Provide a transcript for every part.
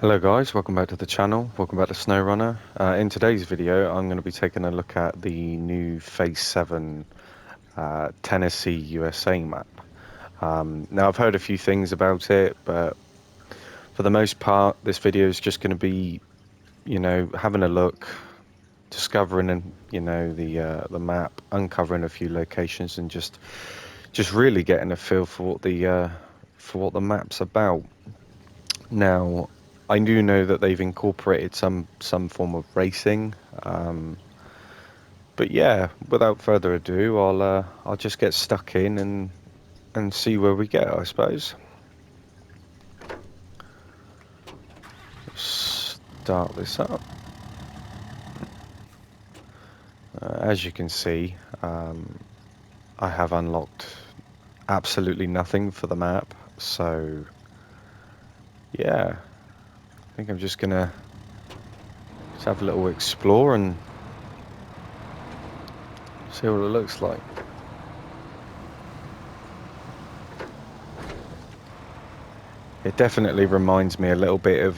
Hello guys, welcome back to the channel, welcome back to Snowrunner. In today's video I'm going to be taking a look at the new Phase 7 Tennessee, USA map. Now I've heard a few things about it, but for the most part this video is just going to be, having a look, discovering, the map, uncovering a few locations and just really getting a feel for what the map's about. Now, I do know that they've incorporated some form of racing, but yeah, without further ado, I'll just get stuck in and see where we get, I suppose. Start this up. As you can see, I have unlocked absolutely nothing for the map, so yeah, I think I'm just gonna have a little explore and see what it looks like. It definitely reminds me a little bit of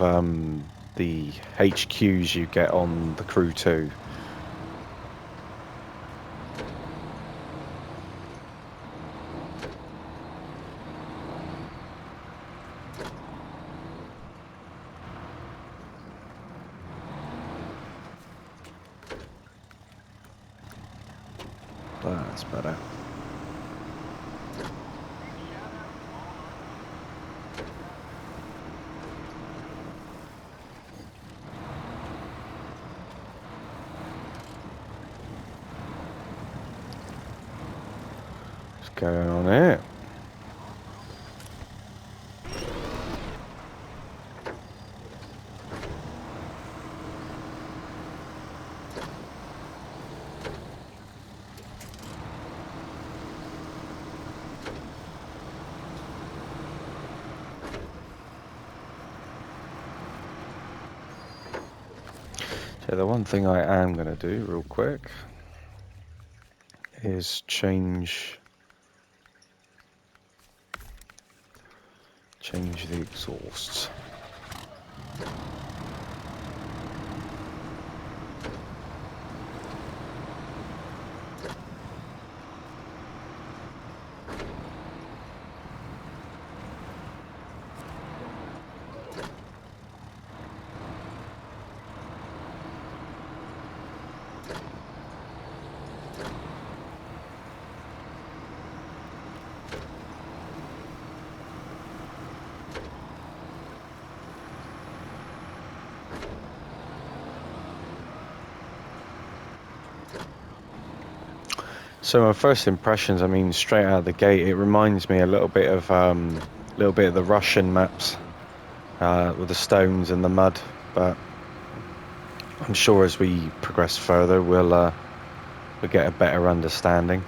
the HQs you get on the Crew 2. That's better. What's going on here? So the one thing I am going to do real quick is change the exhausts. So my first impressions, I mean, straight out of the gate, it reminds me a little bit of the Russian maps with the stones and the mud. But I'm sure as we progress further, we'll get a better understanding.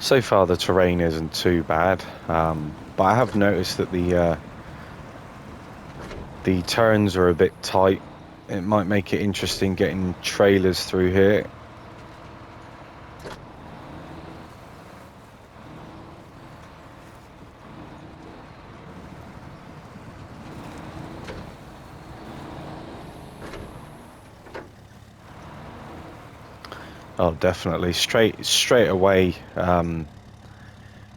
So far the terrain isn't too bad, but I have noticed that the turns are a bit tight. It might make it interesting getting trailers through here. Oh, definitely. Straight away,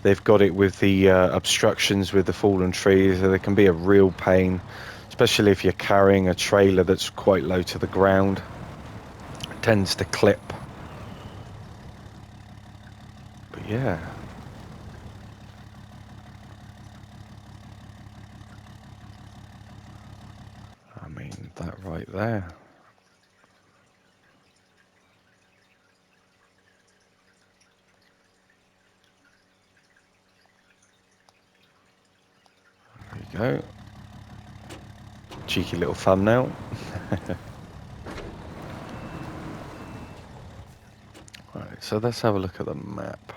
they've got it with the obstructions with the fallen trees. They can be a real pain, especially if you're carrying a trailer that's quite low to the ground. It tends to clip. But yeah. I mean, that right there. There you go. Cheeky little thumbnail. Right, so let's have a look at the map.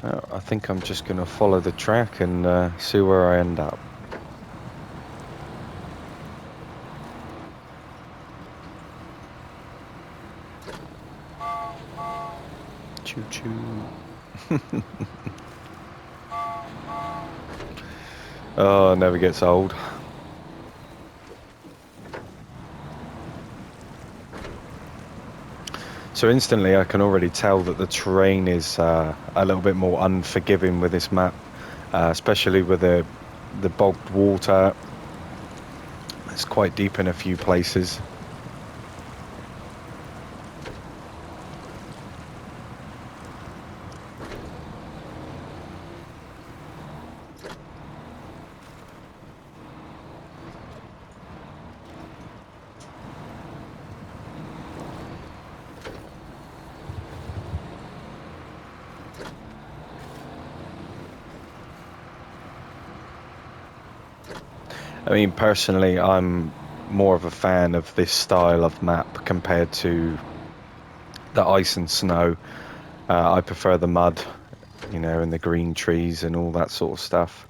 I think I'm just going to follow the track and see where I end up. Choo-choo. Oh, it never gets old. So instantly I can already tell that the terrain is a little bit more unforgiving with this map, especially with the bogged water. It's quite deep in a few places. I mean, personally, I'm more of a fan of this style of map compared to the ice and snow. I prefer the mud, you know, and the green trees and all that sort of stuff.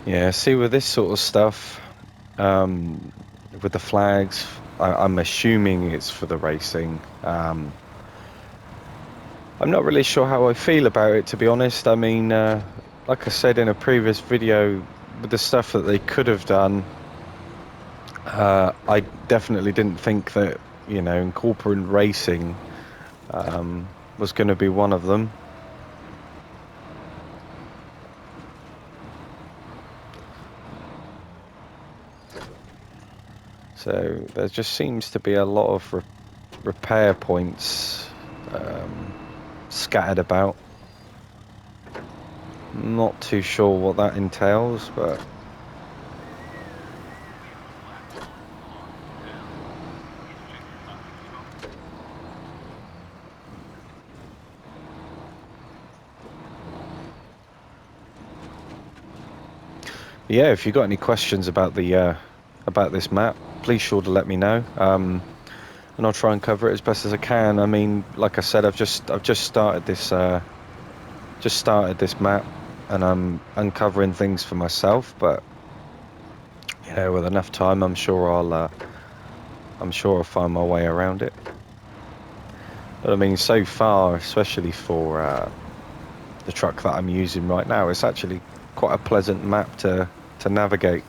Yeah, see, with this sort of stuff, with the flags, I'm assuming it's for the racing. I'm not really sure how I feel about it, to be honest. I mean, like I said in a previous video, with the stuff that they could have done, I definitely didn't think that, you know, incorporating racing was going to be one of them. So there just seems to be a lot of repair points scattered about. Not too sure what that entails, but yeah, if you've got any questions about the about this map, please sure to let me know, and I'll try and cover it as best as I can. I mean, like I said, I've just started this map, and I'm uncovering things for myself. But you know, with enough time, I'm sure I'll find my way around it. But I mean, so far, especially for the truck that I'm using right now, it's actually quite a pleasant map to navigate.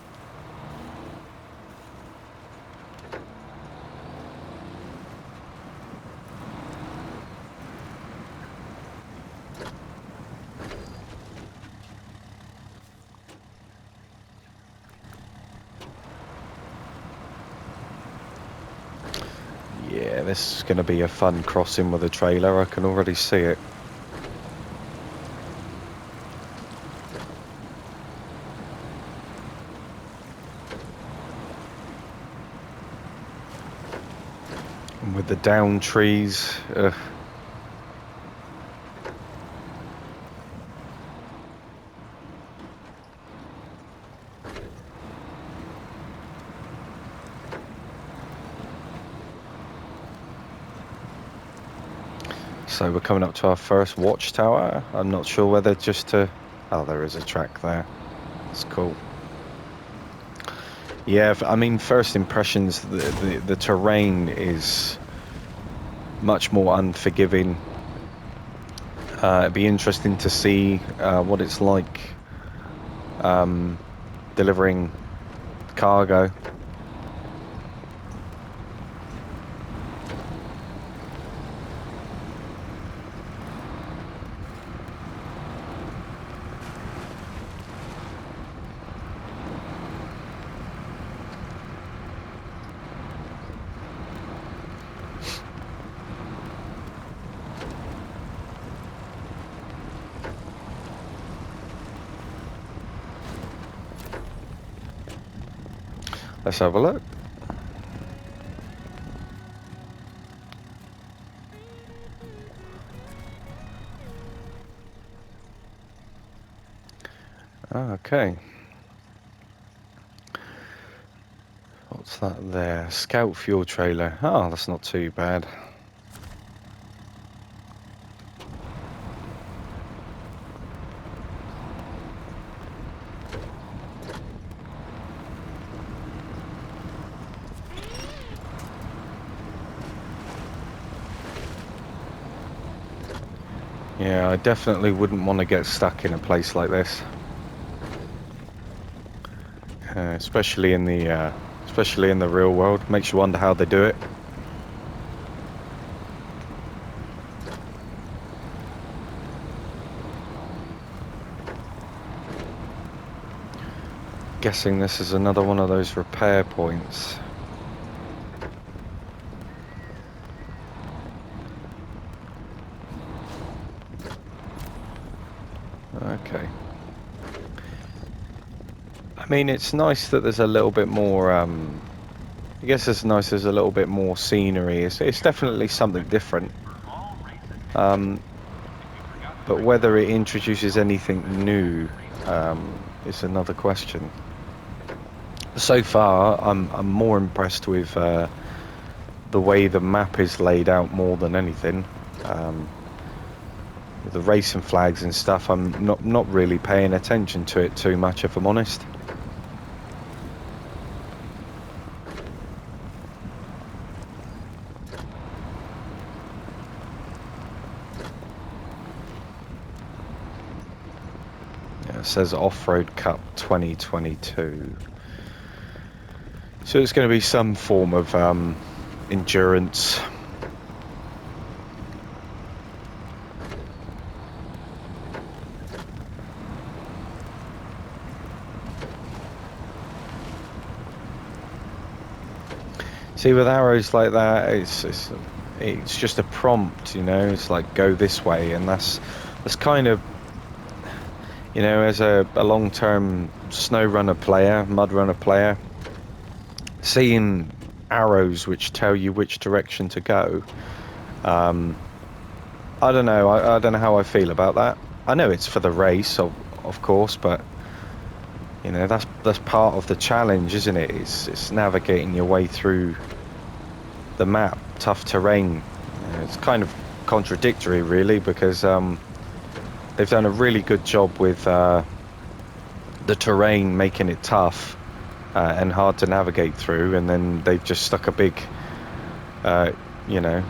Yeah, this is going to be a fun crossing with a trailer. I can already see it. And with the down trees. So we're coming up to our first watchtower. I'm not sure whether just to... Oh, there is a track there. It's cool. Yeah, I mean, first impressions, the terrain is much more unforgiving. It'd be interesting to see what it's like delivering cargo. Let's have a look. Okay. What's that there? Scout fuel trailer. Oh, that's not too bad. Yeah, I definitely wouldn't want to get stuck in a place like this. Especially in the real world. Makes you wonder how they do it. Guessing this is another one of those repair points. Okay. I mean, it's nice that there's a little bit more, I guess it's nice there's a little bit more scenery. It's definitely something different. But whether it introduces anything new is another question. So far, I'm more impressed with the way the map is laid out more than anything. With the racing flags and stuff, I'm not really paying attention to it too much, if I'm honest. Yeah, it says Off-Road Cup 2022. So it's going to be some form of endurance. See, with arrows like that, it's just a prompt, you know. It's like go this way, and that's kind of, you know, as a long-term Snowrunner player, Mudrunner player, seeing arrows which tell you which direction to go. I don't know. I don't know how I feel about that. I know it's for the race, of course, but you know that's part of the challenge, isn't it? It's navigating your way through the map, tough terrain. It's kind of contradictory, really, because they've done a really good job with the terrain, making it tough and hard to navigate through, and then they've just stuck a big, you know,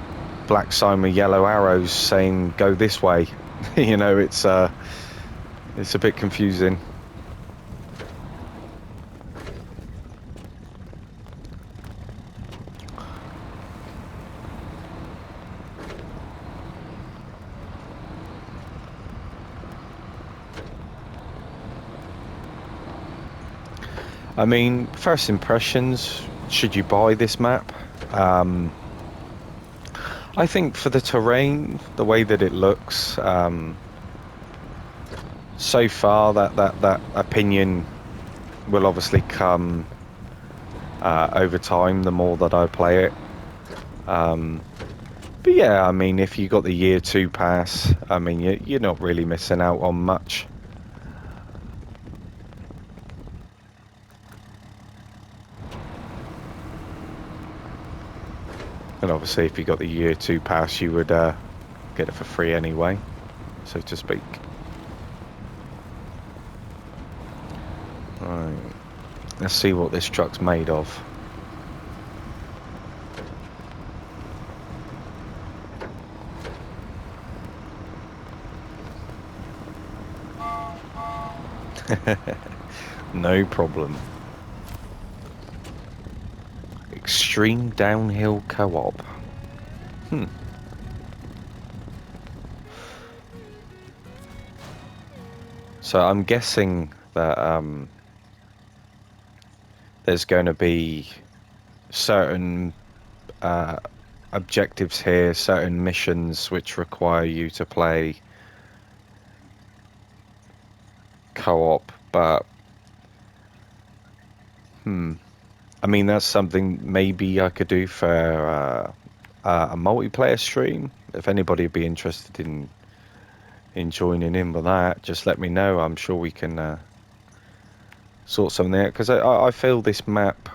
black sign with yellow arrows saying "Go this way." You know, it's a bit confusing. I mean, first impressions, should you buy this map? I think for the terrain, the way that it looks, so far that opinion will obviously come over time, the more that I play it. But yeah, I mean, if you got the year 2 pass, I mean, you're not really missing out on much. And obviously, if you got the year 2 pass, you would get it for free anyway, so to speak. Right, let's see what this truck's made of. No problem. Extreme downhill co-op. So I'm guessing that there's going to be certain objectives here, certain missions which require you to play co-op, but I mean, that's something maybe I could do for a multiplayer stream. If anybody would be interested in joining in with that, just let me know. I'm sure we can sort something out, because I feel this map,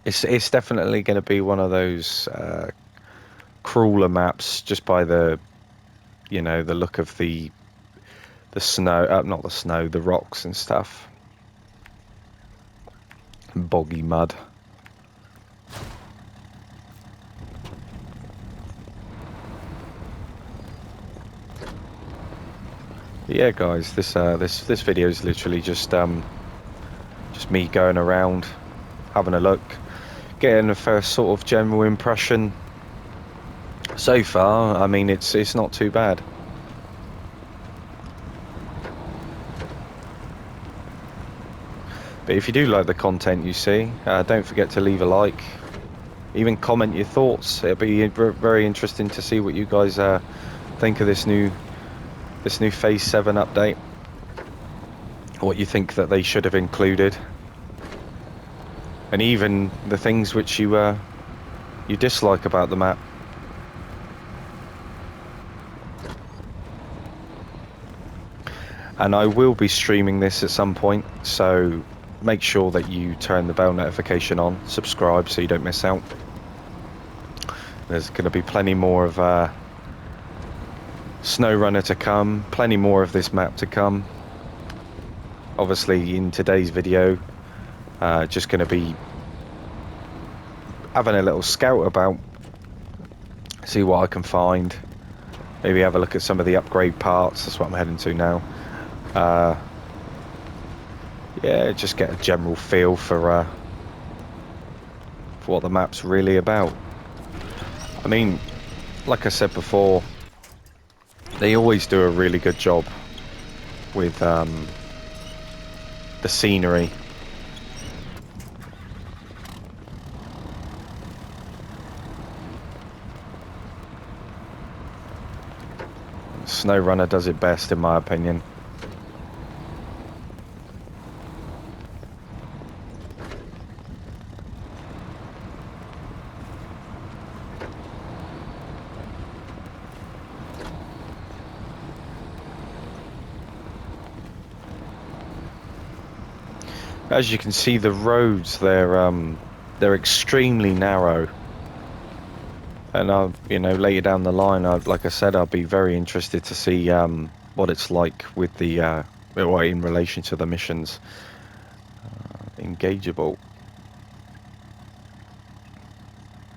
it's definitely going to be one of those crawler maps, just by the, you know, the look of the snow, not the snow, the rocks and stuff, boggy mud. Yeah, guys, this video is literally just me going around, having a look, getting the first sort of general impression. So far, I mean, it's not too bad. But if you do like the content you see, don't forget to leave a like, even comment your thoughts. It'll be very interesting to see what you guys think of this new Phase 7 update. What you think that they should have included, and even the things which you dislike about the map. And I will be streaming this at some point, so make sure that you turn the bell notification on, subscribe so you don't miss out. There's going to be plenty more of Snowrunner to come, plenty more of this map to come. Obviously, in today's video, just going to be having a little scout about, see what I can find, maybe have a look at some of the upgrade parts. That's what I'm heading to now. Yeah, just get a general feel for what the map's really about. I mean, like I said before, they always do a really good job with the scenery. Snowrunner does it best, in my opinion. As you can see, the roads, they're extremely narrow, and you know, later down the line, like I said, I'll be very interested to see what it's like with the well, in relation to the missions. Engageable.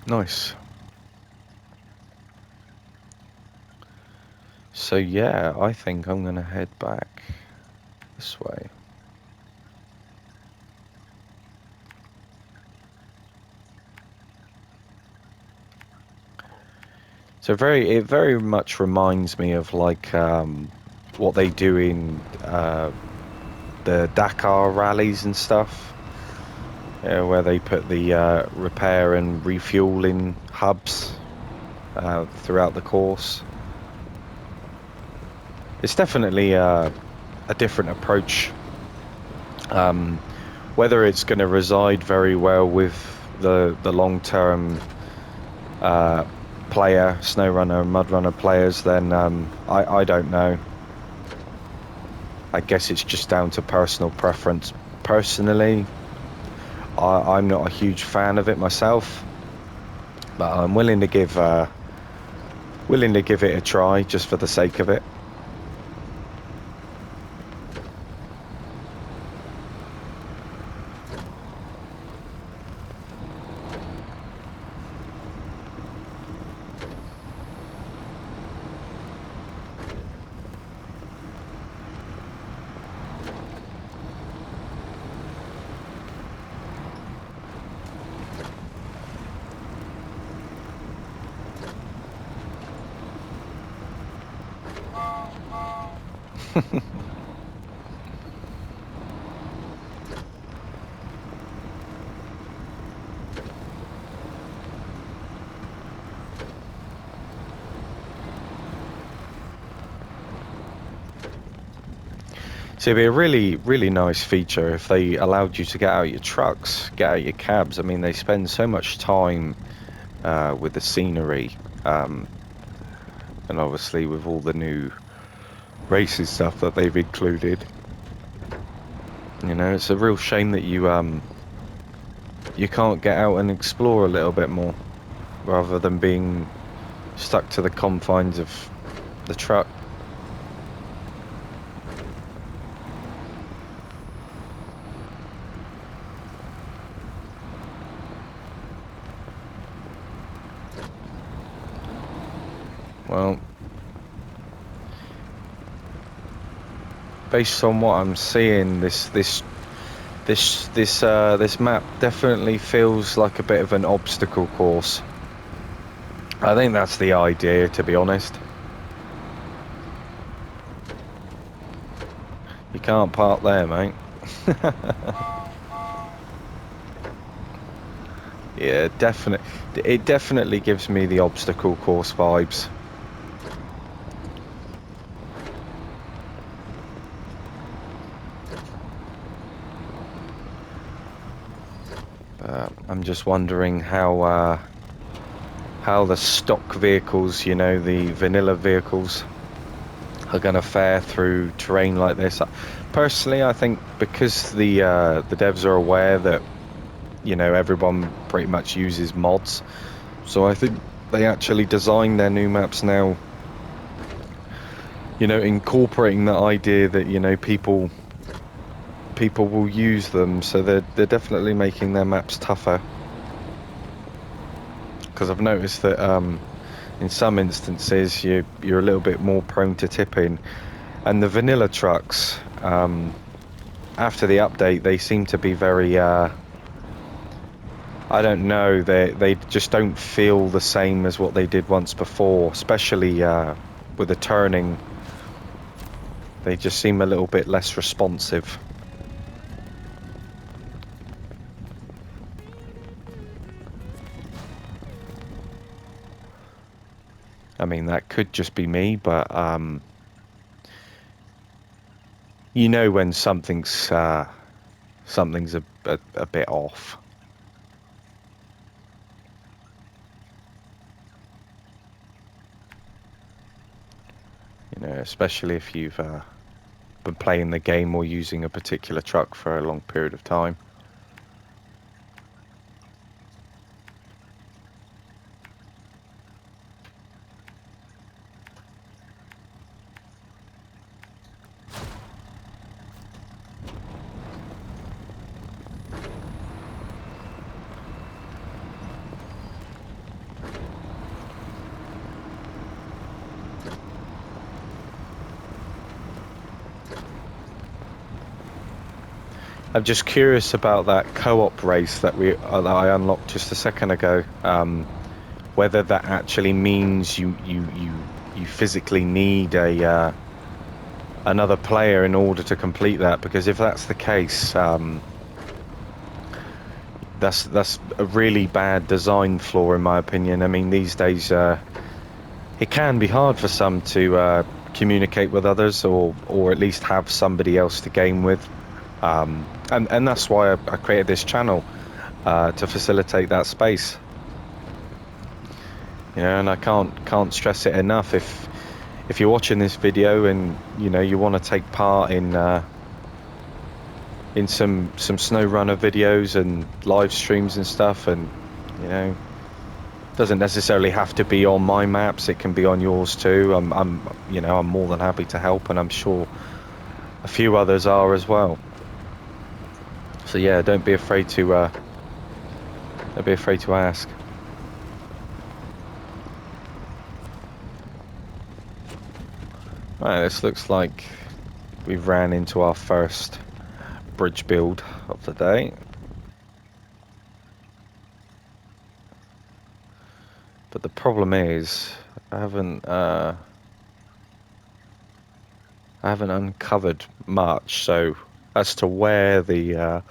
Nice. So yeah, I think I'm gonna head back this way. So it very much reminds me of like what they do in the Dakar rallies and stuff, where they put the repair and refueling hubs throughout the course. It's definitely a different approach. Whether it's going to reside very well with the long-term player, Snowrunner and Mudrunner players, then I don't know. I guess it's just down to personal preference. Personally, I'm not a huge fan of it myself, but I'm willing to give it a try just for the sake of it. So it'd be a really nice feature if they allowed you to get out your trucks, get out your cabs. I mean, they spend so much time with the scenery, and obviously with all the new racing stuff that they've included. You know, it's a real shame that you can't get out and explore a little bit more, rather than being stuck to the confines of the truck. Well, based on what I'm seeing, this map definitely feels like a bit of an obstacle course. I think that's the idea, to be honest. You can't park there, mate. Yeah, definitely. It definitely gives me the obstacle course vibes. I'm just wondering how the stock vehicles, you know, the vanilla vehicles, are going to fare through terrain like this. Personally, I think because the devs are aware that, you know, everyone pretty much uses mods, so I think they actually design their new maps now, you know, incorporating the idea that, you know, people will use them, so they're definitely making their maps tougher. Because I've noticed that in some instances you're a little bit more prone to tipping, and the vanilla trucks, after the update, they seem to be very I don't know, they just don't feel the same as what they did once before, especially with the turning. They just seem a little bit less responsive. I mean, that could just be me, but you know when something's a bit off. You know, especially if you've been playing the game or using a particular truck for a long period of time. I'm just curious about that co-op race that I unlocked just a second ago. Whether that actually means you physically need a another player in order to complete that. Because if that's the case, that's a really bad design flaw in my opinion. I mean, these days it can be hard for some to communicate with others, or at least have somebody else to game with. And that's why I created this channel, to facilitate that space. You know, and I can't stress it enough. If you're watching this video and, you know, you want to take part in some Snowrunner videos and live streams and stuff, and, you know, doesn't necessarily have to be on my maps, it can be on yours too. I'm you know, I'm more than happy to help, and I'm sure a few others are as well. So yeah, don't be afraid to ask. Right, this looks like we've ran into our first bridge build of the day. But the problem is, I haven't uncovered much, so as to where the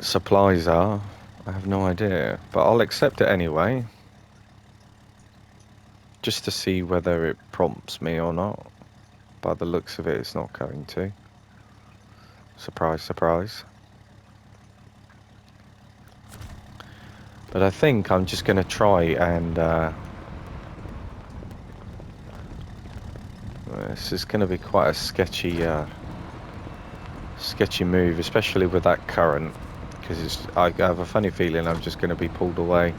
supplies are, I have no idea. But I'll accept it anyway. just to see whether it prompts me or not. By the looks of it, it's not going to. Surprise, surprise. But I think I'm just going to try and... this is going to be quite a sketchy move, especially with that current. Because I have a funny feeling I'm just going to be pulled away.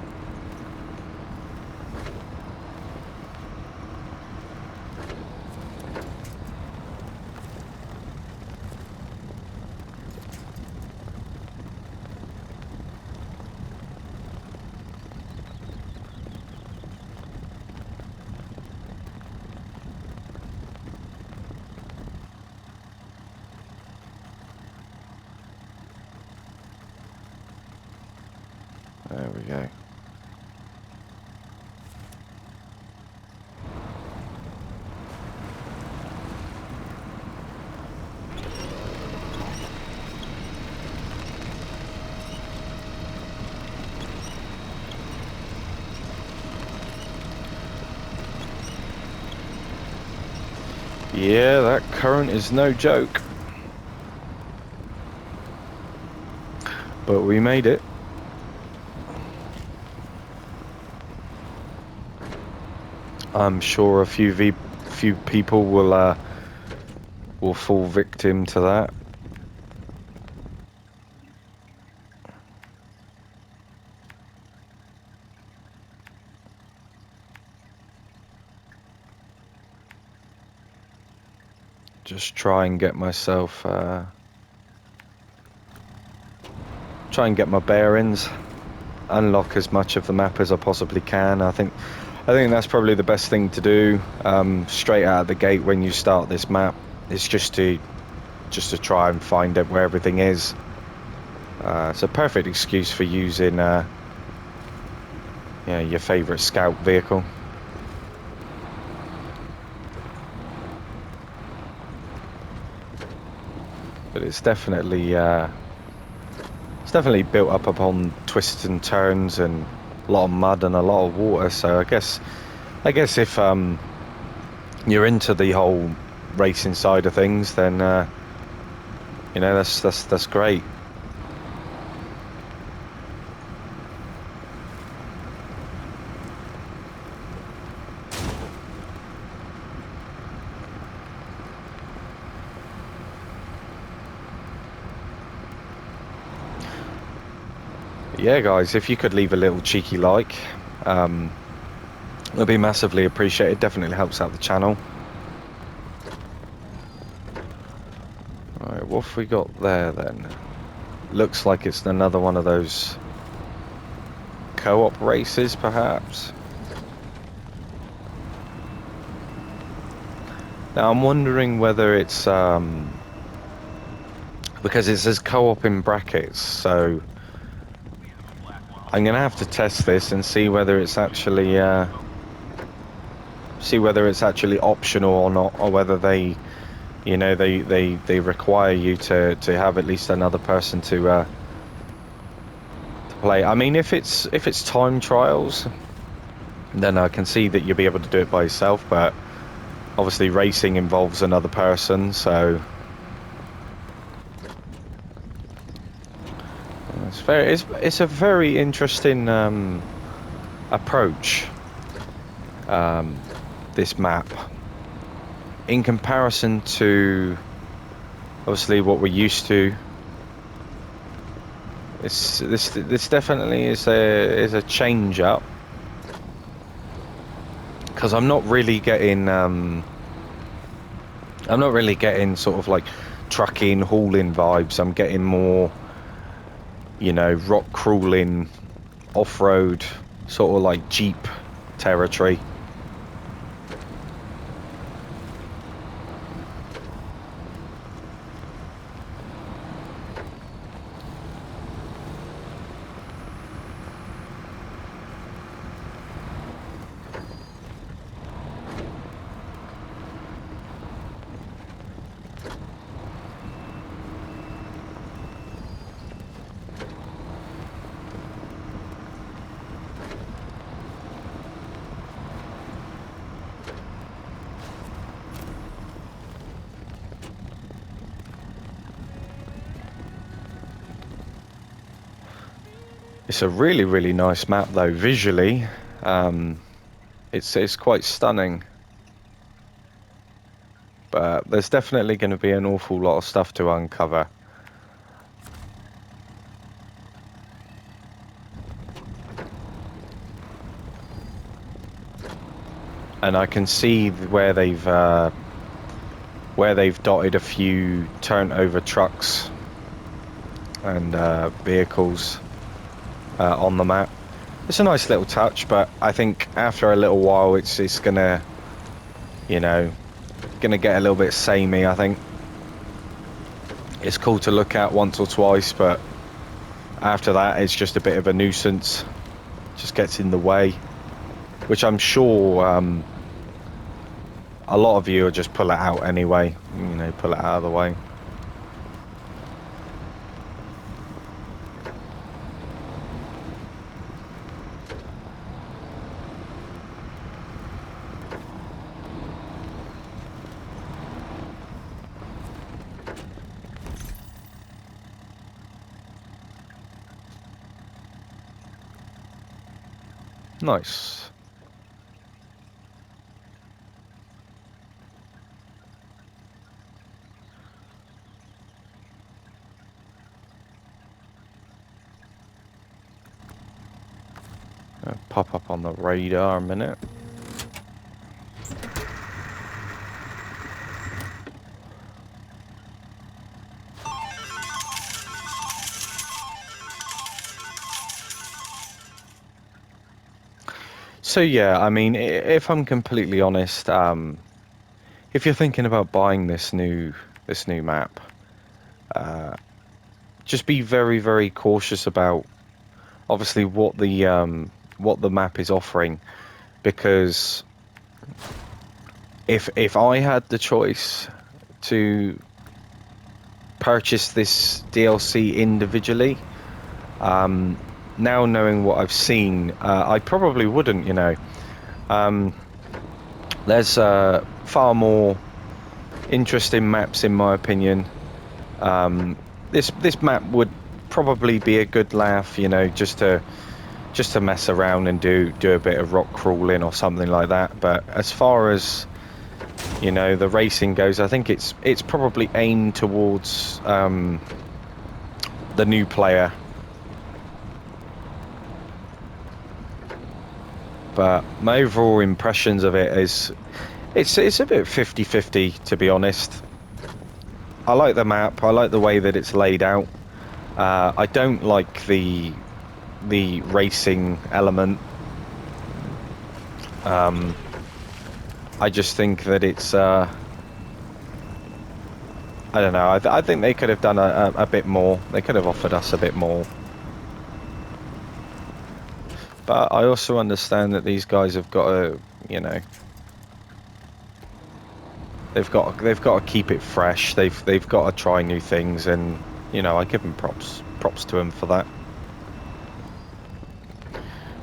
There we go. Yeah, that current is no joke. But we made it. I'm sure a few people will fall victim to that. Just try and get myself, try and get my bearings, unlock as much of the map as I possibly can. I think that's probably the best thing to do straight out of the gate when you start this map. It's just to try and find out where everything is. It's a perfect excuse for using your favourite scout vehicle. But it's definitely built up upon twists and turns and a lot of mud and a lot of water. So I guess if you're into the whole racing side of things, then that's great. Yeah, guys, if you could leave a little cheeky like, it'll be massively appreciated. Definitely helps out the channel. Alright, what have we got there then? Looks like it's another one of those co-op races, perhaps. Now I'm wondering whether it's because it says co-op in brackets, so I'm gonna have to test this and see whether it's actually optional or not, or whether they require you to have at least another person to play. I mean, if it's time trials, then I can see that you'll be able to do it by yourself, but obviously racing involves another person, so it's a very interesting approach, this map, in comparison to obviously what we're used to. This definitely is a change up, because I'm not really getting sort of like trucking, hauling vibes. I'm getting more, rock crawling, off-road, sort of like Jeep territory. It's a really, really nice map though, visually. It's quite stunning. But there's definitely going to be an awful lot of stuff to uncover. And I can see where they've dotted a few turnt over trucks and vehicles on the map. It's a nice little touch, but I think after a little while it's gonna, you know, gonna get a little bit samey. I think it's cool to look at once or twice, but after that it's just a bit of a nuisance. Just gets in the way, which I'm sure a lot of you will just pull it out anyway, you know, pull it out of the way. Nice. Pop up on the radar a minute. So yeah, I mean, if I'm completely honest, if you're thinking about buying this new map, just be very, very cautious about obviously what the map is offering, because if I had the choice to purchase this DLC individually, now knowing what I've seen, I probably wouldn't, you know. There's far more interesting maps in my opinion. This map would probably be a good laugh, you know, just to mess around and do a bit of rock crawling or something like that. But as far as, you know, the racing goes, I think it's probably aimed towards the new player. But my overall impressions of it is it's a bit 50-50, to be honest. I like the map, I like the way that it's laid out. I don't like the racing element. I just think that it's I don't know, I think they could have done a bit more. They could have offered us a bit more. But I also understand that these guys have got to, you know, they've got to keep it fresh. They've got to try new things, and you know, I give them props to them for that.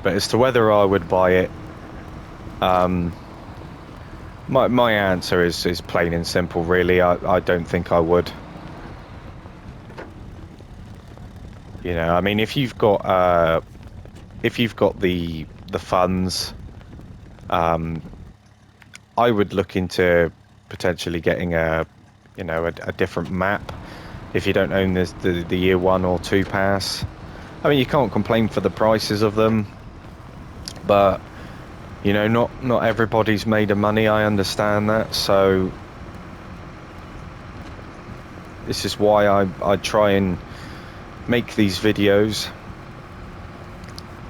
But as to whether I would buy it, my answer is plain and simple. Really, I don't think I would. You know, I mean, if you've got the funds, I would look into potentially getting a different map if you don't own the year 1 or 2 pass. I mean, you can't complain for the prices of them, but you know, not everybody's made of money. I understand that, so this is why I try and make these videos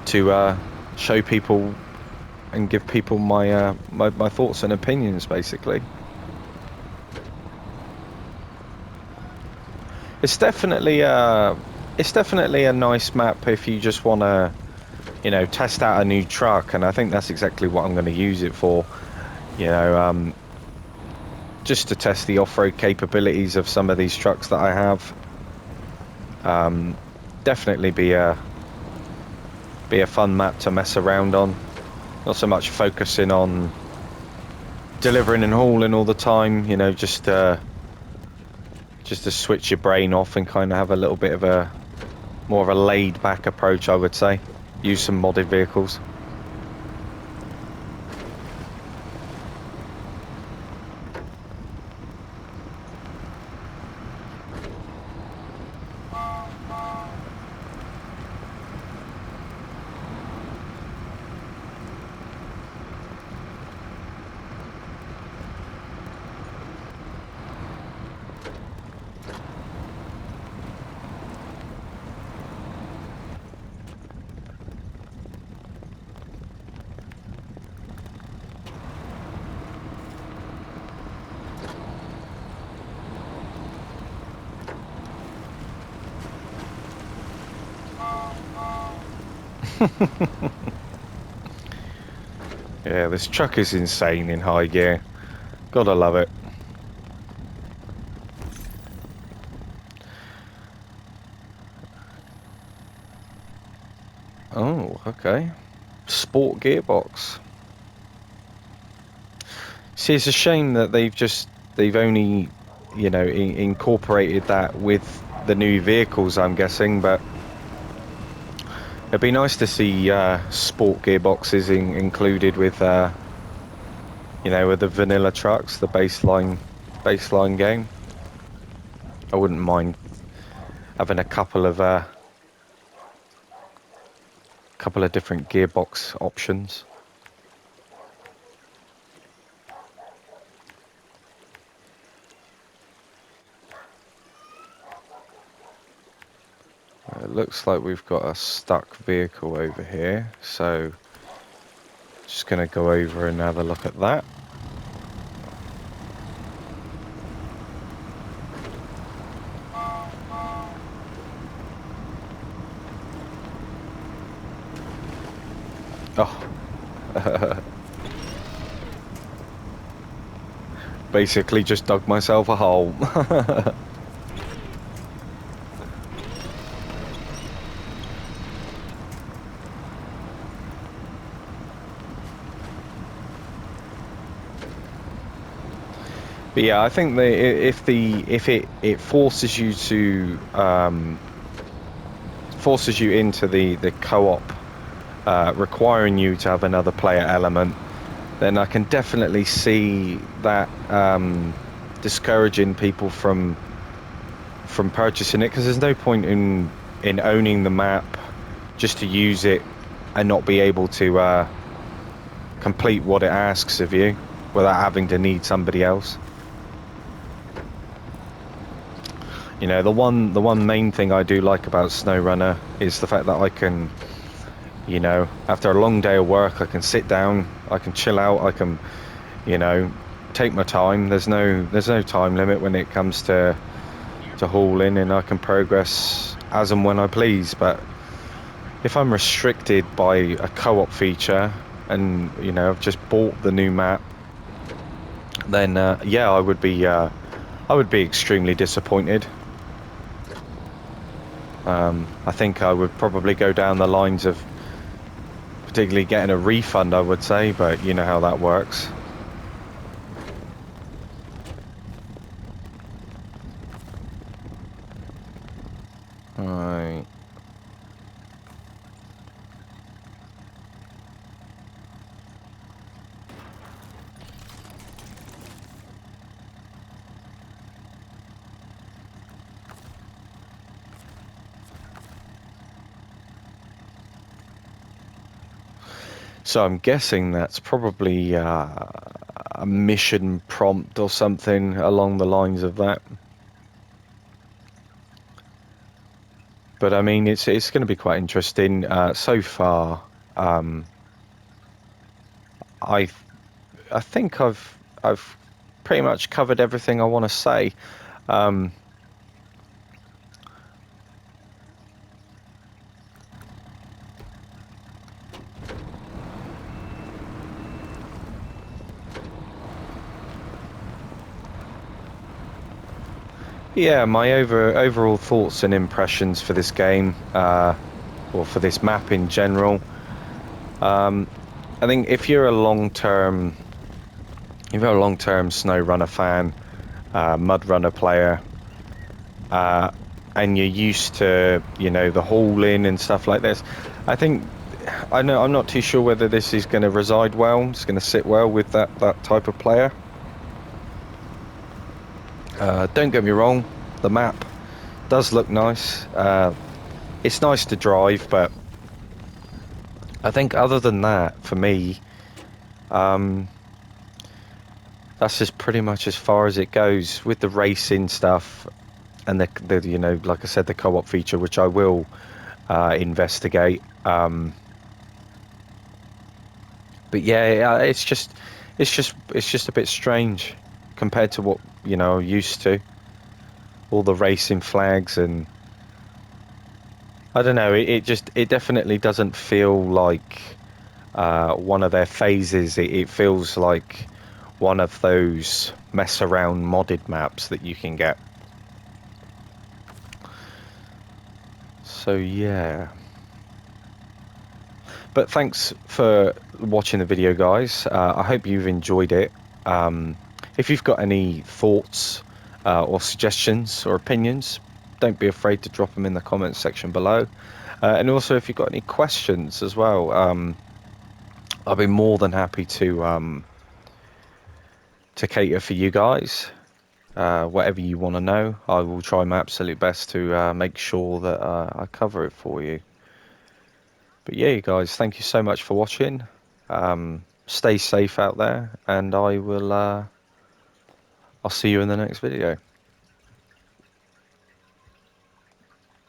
to show people and give people my thoughts and opinions, basically. It's definitely a nice map if you just want to, you know, test out a new truck, and I think that's exactly what I'm going to use it for. You know, just to test the off-road capabilities of some of these trucks that I have. Definitely be a fun map to mess around on. Not so much focusing on delivering and hauling all the time, you know, just to switch your brain off and kind of have a little bit of a More of a laid-back approach, I would say. Use some modded vehicles. Yeah, this truck is insane in high gear. Gotta love it. Oh, okay. Sport gearbox. See, it's a shame that they've only, you know, incorporated that with the new vehicles, I'm guessing, but it'd be nice to see sport gearboxes included with, you know, with the vanilla trucks, the baseline game. I wouldn't mind having a couple of different gearbox options. It looks like we've got a stuck vehicle over here, so just gonna go over and have a look at that. Oh. Basically just dug myself a hole. But yeah, I think if it forces you to forces you into the co-op, requiring you to have another player element, then I can definitely see that discouraging people from purchasing it, because there's no point in owning the map just to use it and not be able to complete what it asks of you without having to need somebody else. You know, the one main thing I do like about Snowrunner is the fact that I can, you know, after a long day of work, I can sit down, I can chill out, I can, you know, take my time. There's no time limit when it comes to hauling, and I can progress as and when I please. But if I'm restricted by a co-op feature, and you know, I've just bought the new map, then yeah, I would be extremely disappointed. I think I would probably go down the lines of particularly getting a refund, I would say, but you know how that works. Right. So I'm guessing that's probably a mission prompt or something along the lines of that. But I mean, it's going to be quite interesting. So far, I think I've pretty much covered everything I want to say. Yeah, my overall thoughts and impressions for this game, or for this map in general. I think if you're a long-term Snowrunner fan, Mud Runner player, and you're used to, you know, the hauling and stuff like this, I think, I'm not too sure whether this is going to reside well. It's going to sit well with that type of player. Don't get me wrong, the map does look nice. It's nice to drive, but I think other than that, for me, that's just pretty much as far as it goes with the racing stuff and the you know, like I said, the co-op feature, which I will investigate. But yeah, it's just a bit strange compared to what, you know, used to. All the racing flags, and I don't know. It definitely doesn't feel like one of their phases. It feels like one of those mess around modded maps that you can get. So yeah. But thanks for watching the video, guys. I hope you've enjoyed it. If you've got any thoughts or suggestions or opinions, don't be afraid to drop them in the comments section below. And also, if you've got any questions as well, I'll be more than happy to cater for you guys. Whatever you want to know, I will try my absolute best to make sure that I cover it for you. But yeah, you guys, thank you so much for watching. Stay safe out there, and I'll see you in the next video.